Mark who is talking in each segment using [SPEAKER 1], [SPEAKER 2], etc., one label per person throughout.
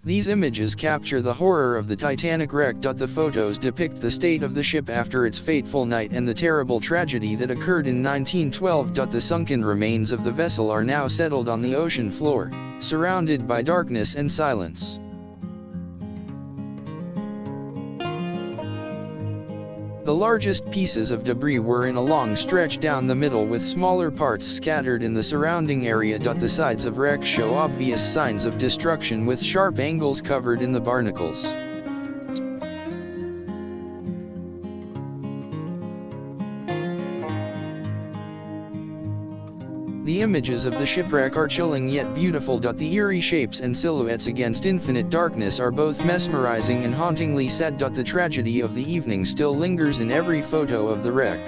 [SPEAKER 1] These images capture the horror of the Titanic wreck. The photos depict the state of the ship after its fateful night and the terrible tragedy that occurred in 1912. The sunken remains of the vessel are now settled on the ocean floor, surrounded by darkness and silence. The largest pieces of debris were in a long stretch down the middle, with smaller parts scattered in the surrounding area. The sides of wreck show obvious signs of destruction, with sharp angles covered in the barnacles. The images of the shipwreck are chilling yet beautiful. The eerie shapes and silhouettes against infinite darkness are both mesmerizing and hauntingly sad. The tragedy of the evening still lingers in every photo of the wreck.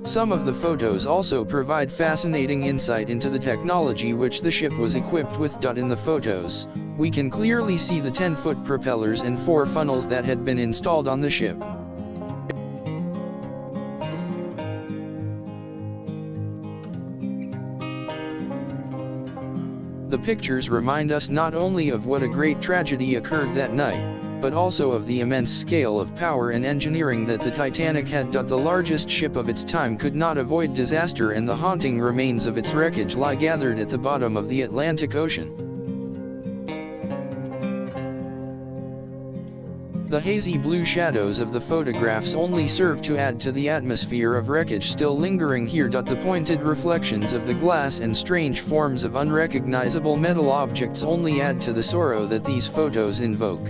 [SPEAKER 1] Some of the photos also provide fascinating insight into the technology which the ship was equipped with. In the photos, we can clearly see the 10-foot propellers and 4 funnels that had been installed on the ship. The pictures remind us not only of what a great tragedy occurred that night, but also of the immense scale of power and engineering that the Titanic had. The largest ship of its time could not avoid disaster, and the haunting remains of its wreckage lie gathered at the bottom of the Atlantic Ocean. The hazy blue shadows of the photographs only serve to add to the atmosphere of wreckage still lingering here. The pointed reflections of the glass and strange forms of unrecognizable metal objects only add to the sorrow that these photos invoke.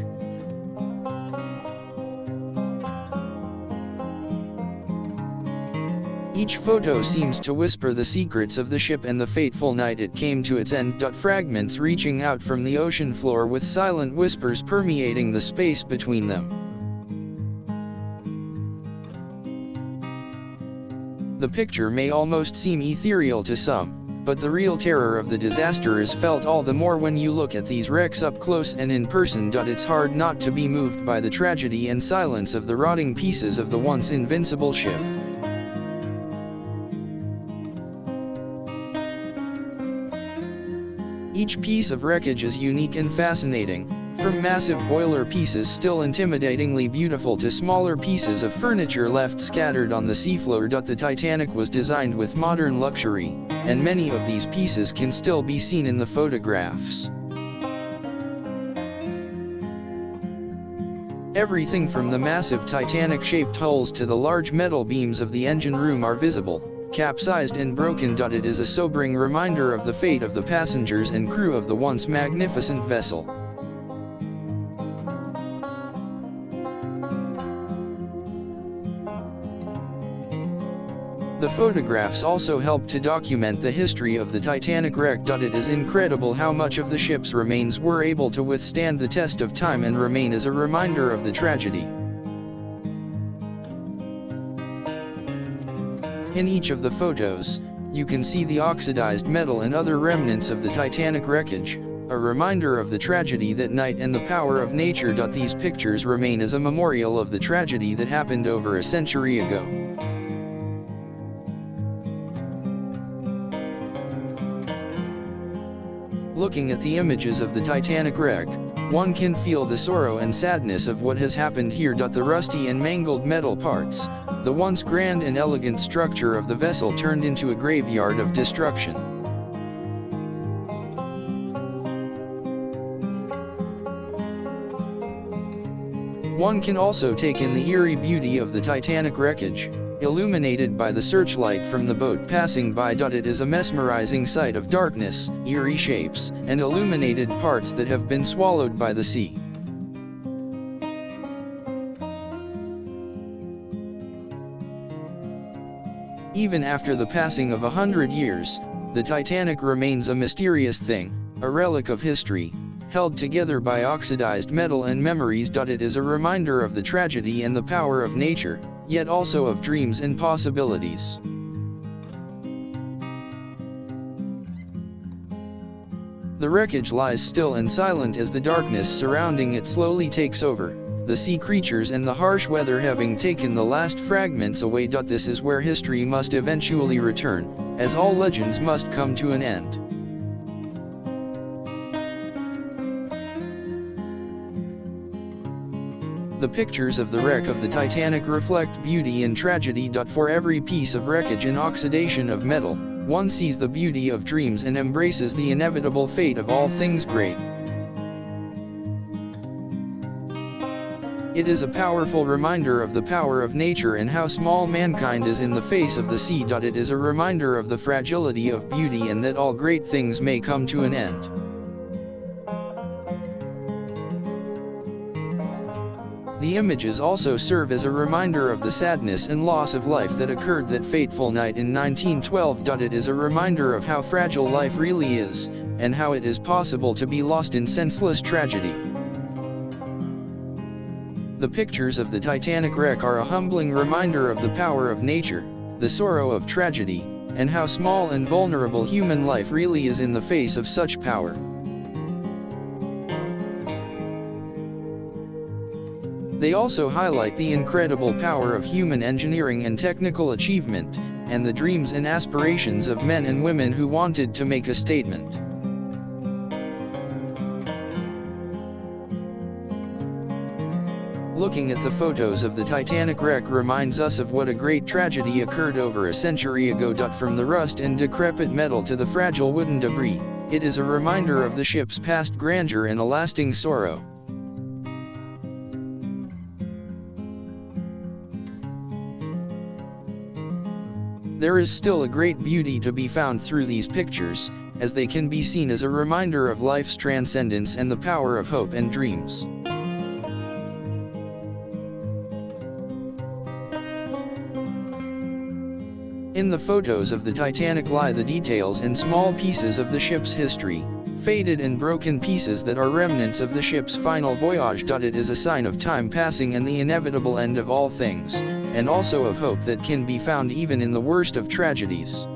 [SPEAKER 1] Each photo seems to whisper the secrets of the ship and the fateful night it came to its end. Fragments reaching out from the ocean floor with silent whispers permeating the space between them. The picture may almost seem ethereal to some, but the real terror of the disaster is felt all the more when you look at these wrecks up close and in person. It's hard not to be moved by the tragedy and silence of the rotting pieces of the once invincible ship. Each piece of wreckage is unique and fascinating, from massive boiler pieces still intimidatingly beautiful to smaller pieces of furniture left scattered on the seafloor. The Titanic was designed with modern luxury, and many of these pieces can still be seen in the photographs. Everything from the massive Titanic-shaped hulls to the large metal beams of the engine room are visible, capsized and broken. It is a sobering reminder of the fate of the passengers and crew of the once magnificent vessel. The photographs also help to document the history of the Titanic wreck. It is incredible how much of the ship's remains were able to withstand the test of time and remain as a reminder of the tragedy. In each of the photos, you can see the oxidized metal and other remnants of the Titanic wreckage, a reminder of the tragedy that night and the power of nature. These pictures remain as a memorial of the tragedy that happened over a century ago. Looking at the images of the Titanic wreck, one can feel the sorrow and sadness of what has happened here. The rusty and mangled metal parts, the once grand and elegant structure of the vessel turned into a graveyard of destruction. One can also take in the eerie beauty of the Titanic wreckage, illuminated by the searchlight from the boat passing by. It is a mesmerizing sight of darkness, eerie shapes, and illuminated parts that have been swallowed by the sea. Even after the passing of 100 years, the Titanic remains a mysterious thing, a relic of history, held together by oxidized metal and memories. It is a reminder of the tragedy and the power of nature, yet also of dreams and possibilities. The wreckage lies still and silent as the darkness surrounding it slowly takes over, the sea creatures and the harsh weather having taken the last fragments away. This is where history must eventually return, as all legends must come to an end. The pictures of the wreck of the Titanic reflect beauty and tragedy. For every piece of wreckage and oxidation of metal, one sees the beauty of dreams and embraces the inevitable fate of all things great. It is a powerful reminder of the power of nature and how small mankind is in the face of the sea. It is a reminder of the fragility of beauty and that all great things may come to an end. The images also serve as a reminder of the sadness and loss of life that occurred that fateful night in 1912. It is a reminder of how fragile life really is, and how it is possible to be lost in senseless tragedy. The pictures of the Titanic wreck are a humbling reminder of the power of nature, the sorrow of tragedy, and how small and vulnerable human life really is in the face of such power. They also highlight the incredible power of human engineering and technical achievement, and the dreams and aspirations of men and women who wanted to make a statement. Looking at the photos of the Titanic wreck reminds us of what a great tragedy occurred over a century ago. From the rust and decrepit metal to the fragile wooden debris, it is a reminder of the ship's past grandeur and a lasting sorrow. There is still a great beauty to be found through these pictures, as they can be seen as a reminder of life's transcendence and the power of hope and dreams. In the photos of the Titanic lie the details and small pieces of the ship's history, faded and broken pieces that are remnants of the ship's final voyage. It is a sign of time passing and the inevitable end of all things, and also of hope that can be found even in the worst of tragedies.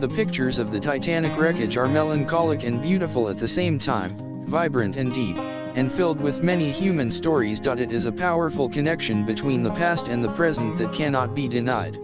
[SPEAKER 1] The pictures of the Titanic wreckage are melancholic and beautiful at the same time, vibrant and deep, and filled with many human stories. It is a powerful connection between the past and the present that cannot be denied.